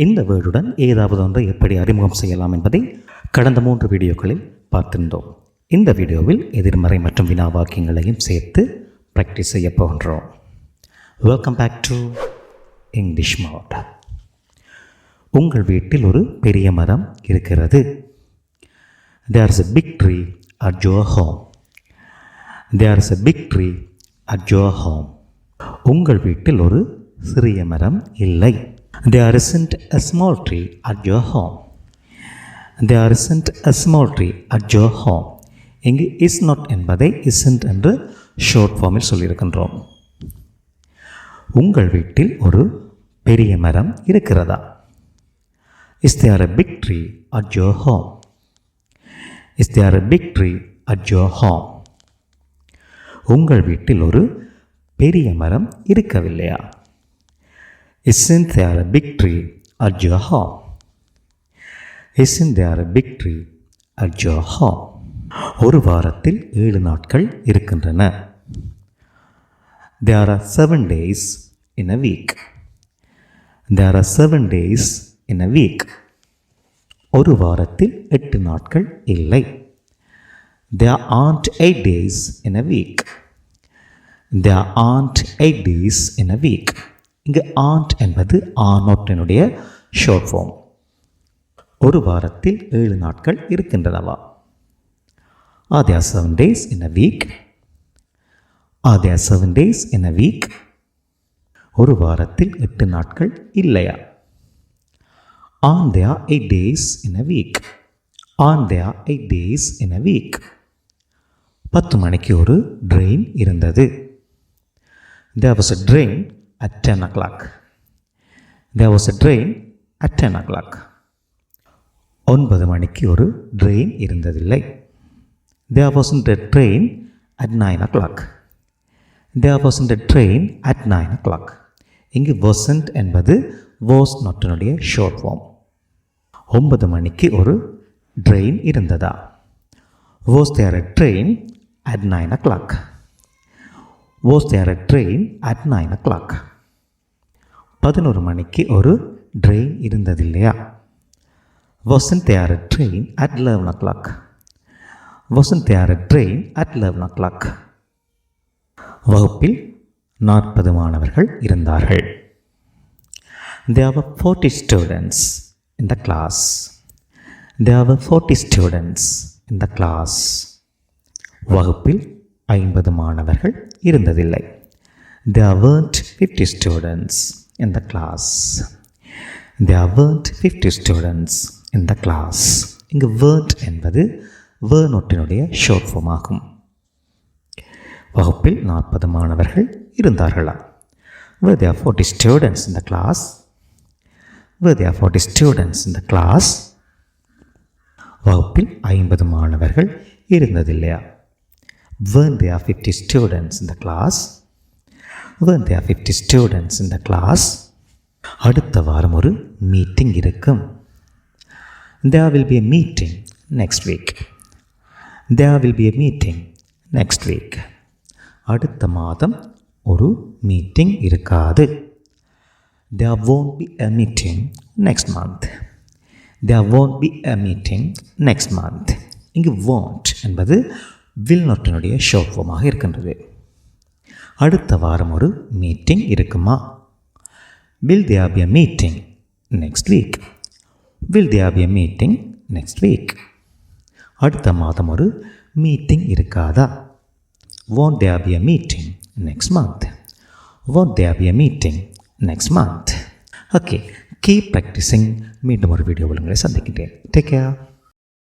இந்த வேர்டுடன் ஏதாவது ஒன்றை எப்படி அறிமுகம் செய்யலாம் என்பதை கடந்த 3 வீடியோக்களில் பார்த்திருந்தோம். இந்த வீடியோவில் எதிர்மறை மற்றும் வினா வாக்கியங்களையும் சேர்த்து ப்ராக்டிஸ் செய்ய போகின்றோம். Welcome back to English mode. உங்கள் வீட்டில் ஒரு பெரிய மரம் இருக்கிறது. There is a big tree at your home. There is a big tree at your home. உங்கள் வீட்டில் ஒரு சிறிய மரம் இல்லை. There isn't a small tree at your home. There isn't a small tree at your home. இங்கு is not என்பதை isn't என்று short ஃபார்மில் சொல்லியிருக்கின்றோம். உங்கள் வீட்டில் ஒரு பெரிய மரம் இருக்கிறதா? Is there a big tree at your home? Is there a big tree at your home? உங்கள் வீட்டில் ஒரு பெரிய மரம் இருக்கவில்லையா? Isn't there a big tree at your home? Isn't there a big tree at your home? ஒரு வாரத்தில் 7 நாட்கள் இருக்கின்றன. There are 7 days in a week. There are 7 days in a week. ஒரு வாரத்தில் 8 நாட்கள் இல்லை. There aren't 8 days in a week. There aren't 8 days in a week. இங்கு aren't என்பது are not என்னுடைய ஷார்ட் ஃபார்ம். ஒரு வாரத்தில் 7 நாட்கள் இருக்கின்றனவா? Are there 7 days in a week? Are there 7 days in a week? ஒரு வாரத்தில் 8 நாட்கள் இல்லையா? Aren't there 8 days in a week? Aren't there 8 days in a week? 10 மணிக்கு ஒரு ட்ரெயின் இருந்தது. There was a train at 10 o'clock. There was a train at 10 o'clock. 9 மணிக்கு ஒரு train இருந்ததில்லை. There wasn't a train at 9 o'clock. There wasn't a train at 9 o'clock. இங்கு wasn't என்பது was நொட்டினுடைய short form. 9 மணிக்கு ஒரு ட்ரெயின் இருந்ததா? Was there a train at 9 o'clock? Was there a train at 9 o'clock? 11 மணிக்கு ஒரு train இருந்ததில்லையா? Wasn't there a train at 11 o'clock? Wasn't there a train at 11 o'clock? வகுப்பில் 40 மாணவர்கள் இருந்தார்கள். There were 40 students in the class. There were 40 students in the class. வகுப்பில் 50 மாணவர்கள் இருந்ததில்லை. There weren't 50 students in the class. There weren't 50 students in the class. இங்கு weren't என்பது were நொட்டினுடைய short form ஆகும். வகுப்பில் 40 மாணவர்கள் இருந்தார்களா? Were there 40 students in the class? Were there 40 students in the class? வகுப்பில் 50 மாணவர்கள் இருந்ததில்லையா? Weren't there 50 students in the class? Weren't there 50 students in the class? அடுத்த வாரம் ஒரு மீட்டிங் இருக்கும். There will be a meeting next week. There will be a meeting next week. அடுத்த மாதம் ஒரு meeting இருக்காது. There won't be a meeting next month. There won't be a meeting next month. இங்கு won't என்பது will நொட்டினுடைய short ஃபார்மாக இருக்கின்றது. அடுத்த வாரம் ஒரு மீட்டிங் இருக்குமா? Will there be a meeting next week? Will there be a meeting next week? அடுத்த மாதம் ஒரு மீட்டிங் இருக்காதா? Won't there be a meeting next month? Won't there be a meeting next month? Okay, keep practicing. மீண்டும் ஒரு வீடியோவில் உங்களை சந்திக்கின்றேன். Take care.